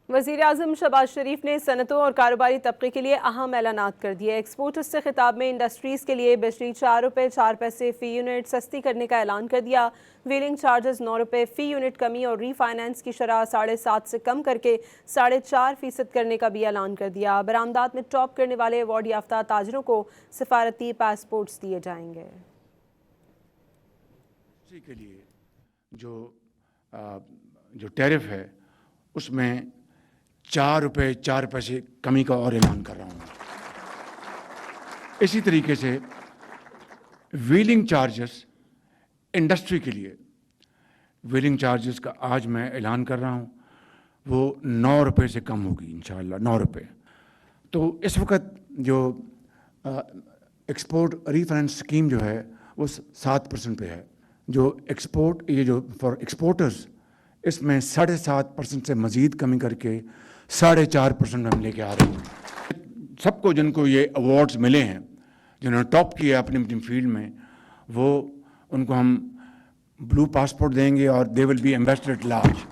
وزیر اعظم شہباز شریف نے صنعتوں اور کاروباری طبقے کے لیے اہم اعلانات کر دیے۔ ایکسپورٹرز سے خطاب میں انڈسٹریز کے لیے بجلی 4 روپے 4 پیسے فی یونٹ سستی کرنے کا اعلان کر دیا۔ ویلنگ چارجز 9 روپے فی یونٹ کمی اور ری فائنانس کی شرح 7.5 سے کم کر کے 4.5% کرنے کا بھی اعلان کر دیا۔ برآمدات میں ٹاپ کرنے والے ایوارڈ یافتہ تاجروں کو سفارتی پاسپورٹس دیے جائیں گے۔ اسی کے لیے جو ٹیرف ہے اس میں 4 روپے 4 پیسے کمی کا اور اعلان کر رہا ہوں۔ اسی طریقے سے ویلنگ چارجز انڈسٹری کے لیے ویلنگ چارجز کا آج میں اعلان کر رہا ہوں، وہ 9 روپے سے کم ہوگی انشاءاللہ، 9 روپے۔ تو اس وقت جو ایکسپورٹ ری فائنانس اسکیم جو ہے وہ 7% پہ ہے۔ جو فار ایکسپورٹرز اس میں 7.5% سے مزید کمی کر کے 4.5% ہم لے کے آ رہے ہیں۔ سب کو جن کو یہ ایوارڈز ملے ہیں، جنہوں نے ٹاپ کیا اپنی اپنی فیلڈ میں، وہ ان کو ہم بلو پاسپورٹ دیں گے اور they will be ambassador at large.